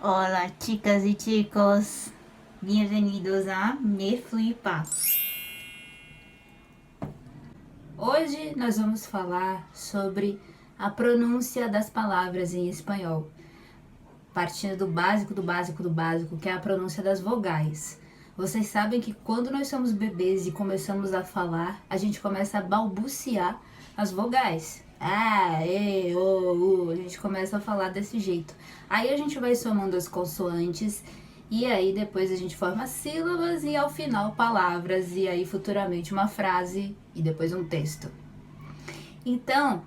Hola chicas y chicos, bienvenidos a Me Flipa. Hoje nós vamos falar sobre a pronúncia das palavras em espanhol, partindo do básico, que é a pronúncia das vogais. Vocês sabem que quando nós somos bebês e começamos a falar, a gente começa a balbuciar as vogais. A gente começa a falar desse jeito. Aí a gente vai somando as consoantes e aí depois a gente forma sílabas e ao final palavras e aí futuramente uma frase e depois um texto. Então,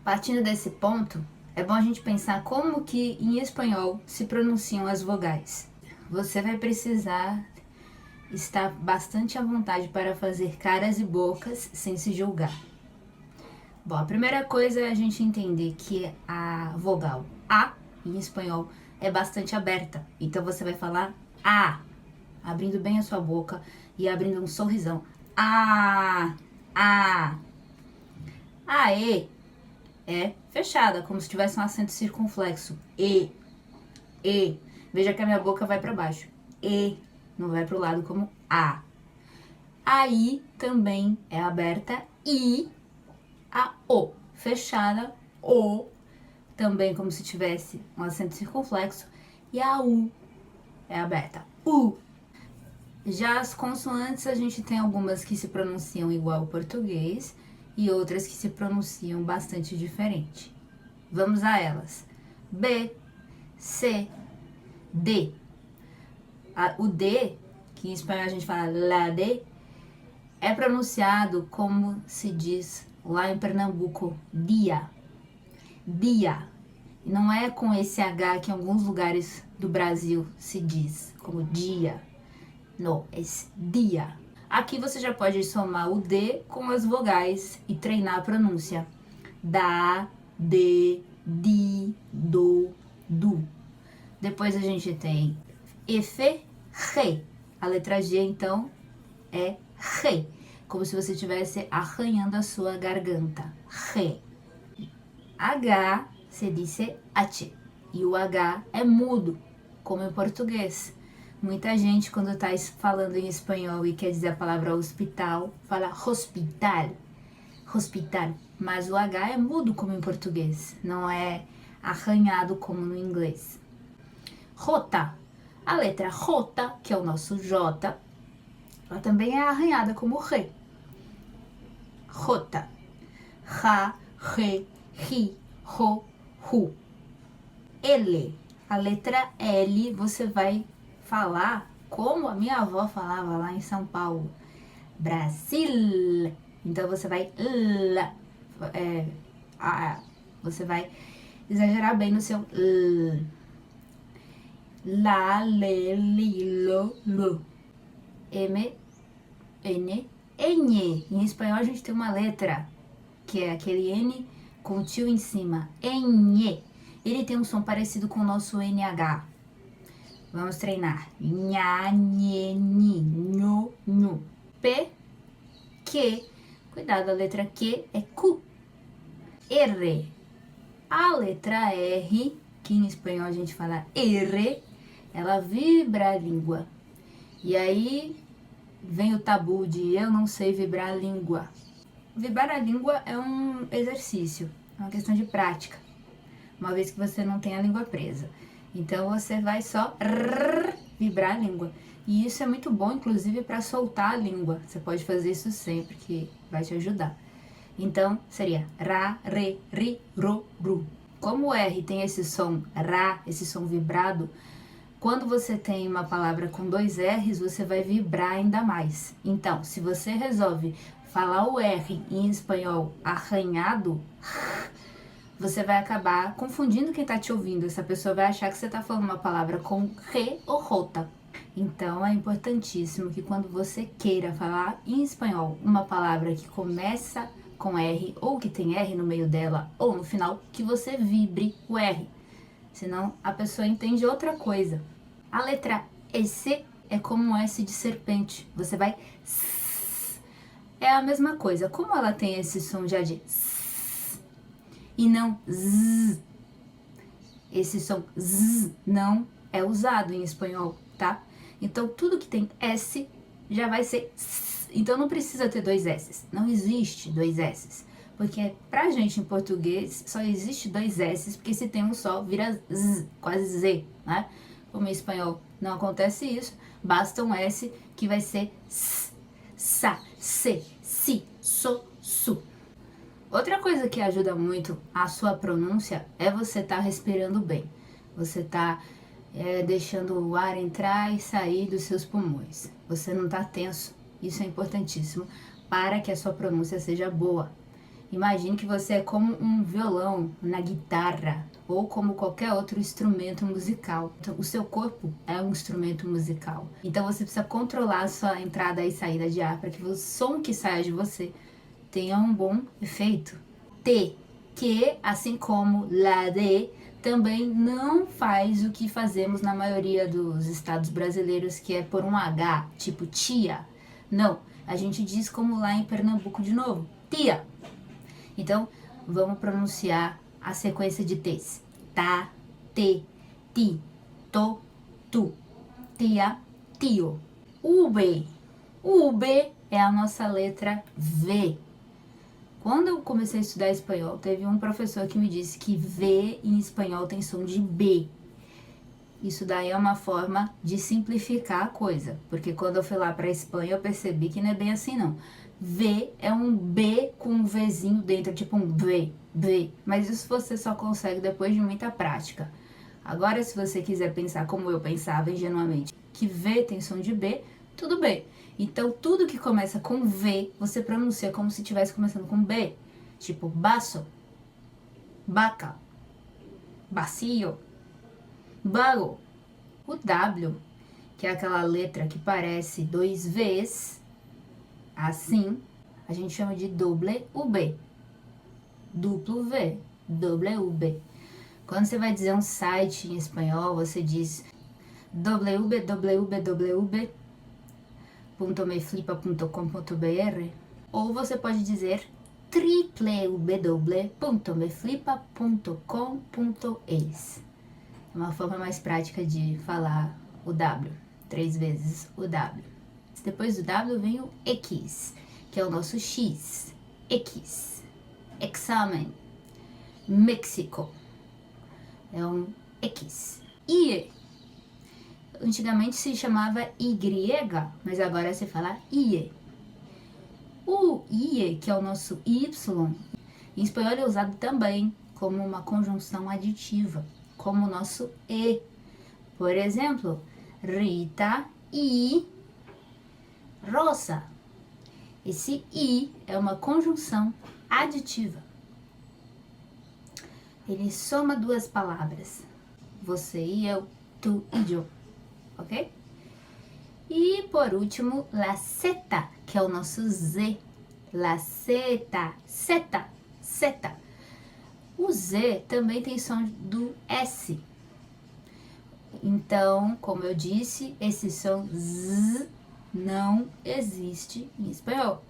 partindo desse ponto, é bom a gente pensar como que em espanhol se pronunciam as vogais. Você vai precisar estar bastante à vontade para fazer caras e bocas sem se julgar. Bom, a primeira coisa é a gente entender que a vogal A, em espanhol, é bastante aberta. Então você vai falar A, abrindo bem a sua boca e abrindo um sorrisão. A. A E é fechada, como se tivesse um acento circunflexo. E. Veja que a minha boca vai para baixo. E, não vai para o lado como A. A I também é aberta. I. A O, fechada. O, também como se tivesse um acento circunflexo. E a U é aberta. U. Já as consoantes, a gente tem algumas que se pronunciam igual ao português e outras que se pronunciam bastante diferente. Vamos a elas. B, C, D. O D, que em espanhol a gente fala la D, é pronunciado como se diz lá em Pernambuco, dia. Dia. Não é com esse H que em alguns lugares do Brasil se diz como dia. Não, é dia. Aqui você já pode somar o D com as vogais e treinar a pronúncia. Da, de, di, do, du. Depois a gente tem F, re. A letra G, então, é re. Como se você estivesse arranhando a sua garganta. Re. H, se diz H. E o H é mudo, como em português. Muita gente, quando está falando em espanhol e quer dizer a palavra hospital, fala hospital. Hospital. Mas o H é mudo, como em português. Não é arranhado, como no inglês. Rota. A letra J, que é o nosso J, ela também é arranhada como re. Rota. Ra, re, ri, ro, ru. L. A letra L você vai falar como a minha avó falava lá em São Paulo. Brasil. Então você vai você vai exagerar bem no seu L. La, le, li, lo. M, N, N. Em espanhol a gente tem uma letra que é aquele N com o tio em cima. N. Ele tem um som parecido com o nosso NH. Vamos treinar. Nha, nhe, ni, nho, nhu. P, Q. Cuidado, a letra Q é Q. R. A letra R, que em espanhol a gente fala R, ela vibra a língua. E aí vem o tabu de eu não sei vibrar a língua. Vibrar a língua é um exercício, é uma questão de prática, uma vez que você não tem a língua presa. Então você vai só vibrar a língua. E isso é muito bom, inclusive, para soltar a língua. Você pode fazer isso sempre, que vai te ajudar. Então seria ra, re, ri, ro, ru. Como o R tem esse som ra, esse som vibrado, quando você tem uma palavra com dois R's, você vai vibrar ainda mais. Então, se você resolve falar o R em espanhol arranhado, você vai acabar confundindo quem está te ouvindo. Essa pessoa vai achar que você está falando uma palavra com re ou rota. Então, é importantíssimo que quando você queira falar em espanhol uma palavra que começa com R ou que tem R no meio dela ou no final, que você vibre o R. Senão a pessoa entende outra coisa. A letra S é como um S de serpente. Você vai... É a mesma coisa. Como ela tem esse som já de... E não... Esse som Z não é usado em espanhol, tá? Então, tudo que tem S já vai ser S. Então, não precisa ter dois S. Não existe dois S. Porque pra gente em português só existe dois S, porque se tem um só, vira Z, quase Z, né? Como em espanhol não acontece isso, basta um S que vai ser S, Sa, Se, Si, So, Su. Outra coisa que ajuda muito a sua pronúncia é você estar respirando bem. Você tá deixando o ar entrar e sair dos seus pulmões. Você não tá tenso. Isso é importantíssimo para que a sua pronúncia seja boa. Imagine que você é como um violão na guitarra ou como qualquer outro instrumento musical. Então, o seu corpo é um instrumento musical. Então você precisa controlar a sua entrada e saída de ar para que o som que saia de você tenha um bom efeito. T, que, assim como la de, também não faz o que fazemos na maioria dos estados brasileiros, que é por um H, tipo tia. Não, a gente diz como lá em Pernambuco de novo, tia. Então, vamos pronunciar a sequência de T's. Tá, te, ti, to, tu, tia, tio. O B é a nossa letra V. Quando eu comecei a estudar espanhol, teve um professor que me disse que V em espanhol tem som de B. Isso daí é uma forma de simplificar a coisa, porque quando eu fui lá para a Espanha eu percebi que não é bem assim não. V é um B com um Vzinho dentro, tipo um B, B. Mas isso você só consegue depois de muita prática. Agora, se você quiser pensar como eu pensava ingenuamente, que V tem som de B, tudo bem. Então, tudo que começa com V, você pronuncia como se estivesse começando com B. Tipo, baço, baca, bacio, bago. O W, que é aquela letra que parece dois Vs, assim, a gente chama de doble UB. Duplo V, doble UB. Quando você vai dizer um site em espanhol, você diz www.meflipa.com.br ou você pode dizer www.meflipa.com.es. É uma forma mais prática de falar o W, 3 vezes o W. Depois do W vem o X, que é o nosso X. X. Examen. México. É um X. I. Antigamente se chamava Y, mas agora se fala IE. O IE, que é o nosso Y, em espanhol é usado também como uma conjunção aditiva, como o nosso E. Por exemplo, Rita e Rosa. Esse I é uma conjunção aditiva. Ele soma duas palavras. Você e eu, tu e eu. Ok? E por último, la seta, que é o nosso Z. La seta, seta, seta. O Z também tem som do S. Então, como eu disse, esse som Z não existe em espanhol.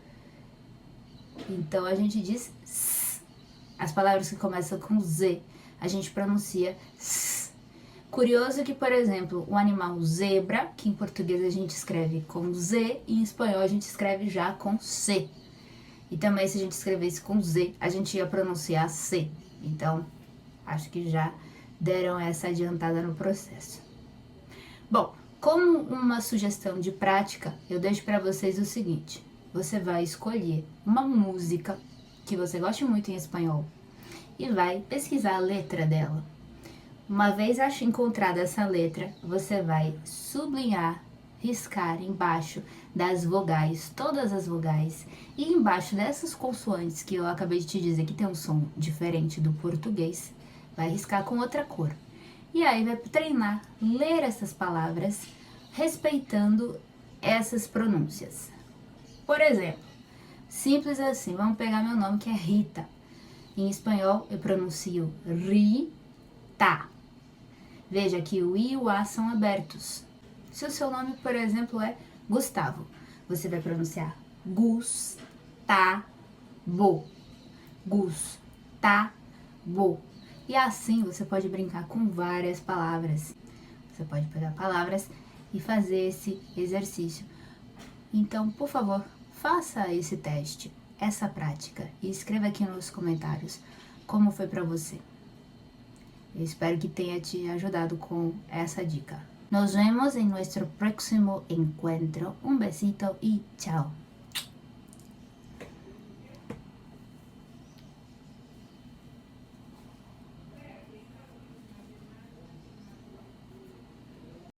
Então, a gente diz S. As palavras que começam com Z, a gente pronuncia S. Curioso que, por exemplo, o animal zebra, que em português a gente escreve com Z, e em espanhol a gente escreve já com C. E também, se a gente escrevesse com Z, a gente ia pronunciar C. Então, acho que já deram essa adiantada no processo. Bom, como uma sugestão de prática, eu deixo para vocês o seguinte. Você vai escolher uma música que você goste muito em espanhol e vai pesquisar a letra dela. Uma vez encontrada essa letra, você vai sublinhar, riscar embaixo das vogais, todas as vogais, e embaixo dessas consoantes que eu acabei de te dizer que tem um som diferente do português, vai riscar com outra cor. E aí vai treinar, ler essas palavras, respeitando essas pronúncias. Por exemplo, simples assim, vamos pegar meu nome que é Rita. Em espanhol eu pronuncio Rita. Veja que o I e o A são abertos. Se o seu nome, por exemplo, é Gustavo, você vai pronunciar Gustavo. Gustavo. E assim você pode brincar com várias palavras. Você pode pegar palavras e fazer esse exercício. Então, por favor, faça esse teste, essa prática e escreva aqui nos comentários como foi para você. Eu espero que tenha te ajudado com essa dica. Nos vemos en nuestro próximo encuentro. Un besito y chao.